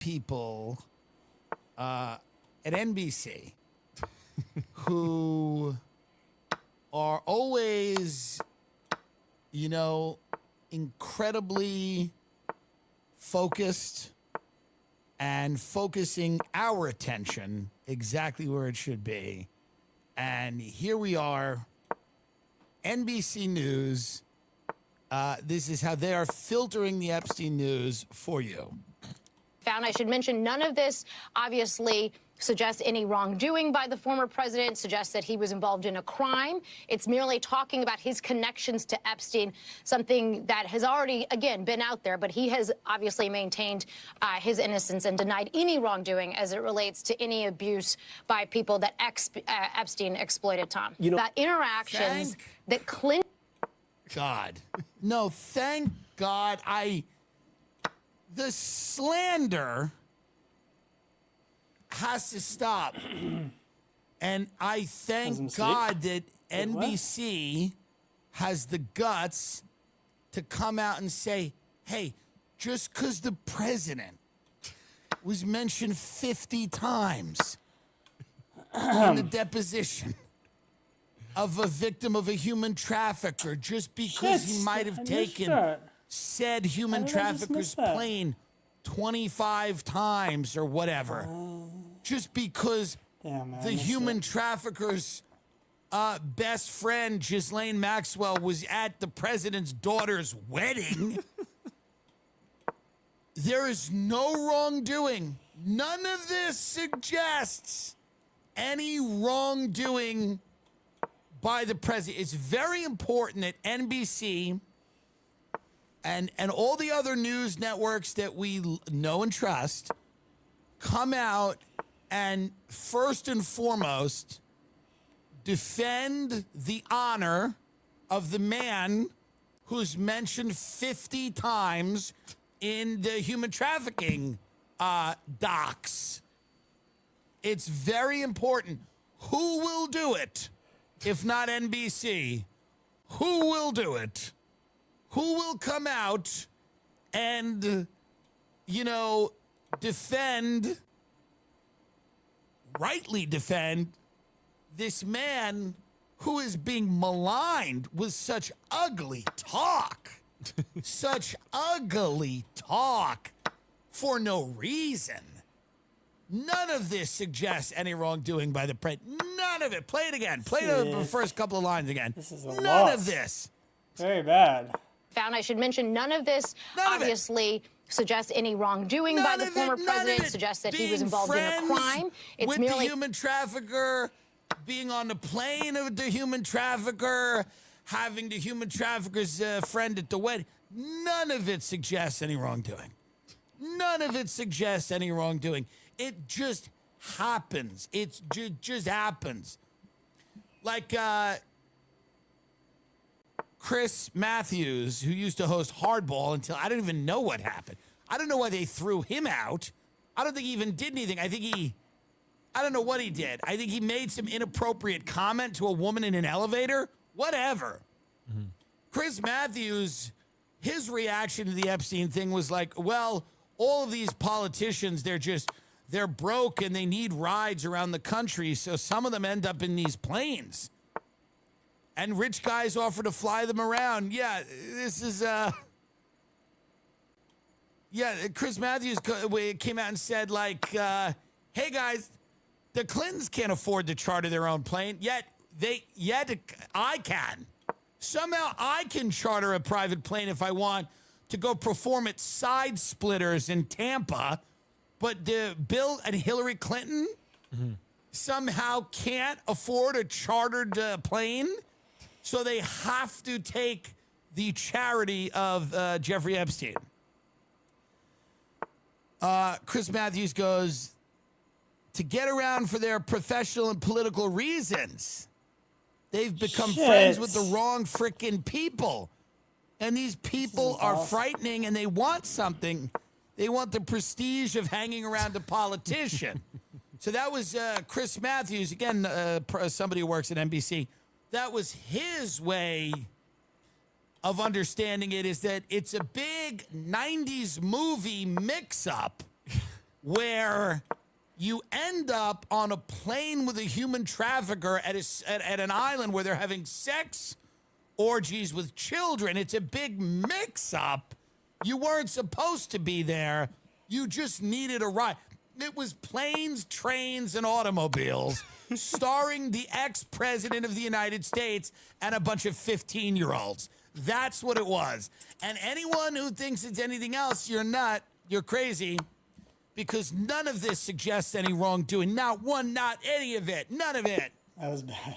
people at NBC who are always, incredibly focused and focusing our attention exactly where it should be. And here we are, NBC News. This is how they are filtering the Epstein news for you. I should mention, none of this obviously suggests any wrongdoing by the former president, suggests that he was involved in a crime. It's merely talking about his connections to Epstein, something that has already, again, been out there, but he has obviously maintained his innocence and denied any wrongdoing as it relates to any abuse by people that Epstein exploited, Tom. About interactions that Clinton... God. No, thank God. The slander has to stop. And I thank God that NBC has the guts to come out and say, hey, just because the president was mentioned 50 times in the deposition of a victim of a human trafficker, just because he might have taken said human trafficker's plane 25 times or whatever, just because the human trafficker's best friend, Ghislaine Maxwell, was at the president's daughter's wedding. There is no wrongdoing. None of this suggests any wrongdoing by the president. It's very important that NBC and all the other news networks that we know and trust come out and first and foremost defend the honor of the man who's mentioned 50 times in the human trafficking docs. It's very important. Who will do it if not NBC? Who will do it? Who will come out and, rightly defend this man who is being maligned with such ugly talk, such ugly talk for no reason? None of this suggests any wrongdoing by the president. None of it. Play it again. Play the first couple of lines again. This is a None loss. of this. Very bad. I should mention, none of this obviously suggests any wrongdoing by the former president, suggests that he was involved in a crime. It's with merely the human trafficker, being on the plane of the human trafficker, having the human trafficker's friend at the wedding. None of it suggests any wrongdoing. None of it suggests any wrongdoing. It just happens. It just happens. Like Chris Matthews, who used to host Hardball until I don't even know what happened. I don't know why they threw him out. I don't think he even did anything. I don't know what he did. I think he made some inappropriate comment to a woman in an elevator. Whatever. Mm-hmm. Chris Matthews, his reaction to the Epstein thing was like, well, all of these politicians, they're broke and they need rides around the country, so some of them end up in these planes. And rich guys offer to fly them around. Yeah, this is, Chris Matthews came out and said, like, hey, guys, the Clintons can't afford to charter their own plane, yet I can. Somehow I can charter a private plane if I want to go perform at Side Splitters in Tampa, but Bill and Hillary Clinton somehow can't afford a chartered plane, so they have to take the charity of Jeffrey Epstein. Chris Matthews goes, to get around for their professional and political reasons, they've become friends with the wrong frickin' people. And these people are frightening and they want something. They want the prestige of hanging around a politician. So that was Chris Matthews, again, somebody who works at NBC. That was his way of understanding it, is that it's a big 90s movie mix-up where you end up on a plane with a human trafficker at an island where they're having sex orgies with children. It's a big mix-up. You weren't supposed to be there. You just needed a ride. It was planes, trains, and automobiles starring the ex-president of the United States and a bunch of 15-year-olds. That's what it was. And anyone who thinks it's anything else, you're not. You're crazy. Because none of this suggests any wrongdoing. Not one, not any of it. None of it. That was bad.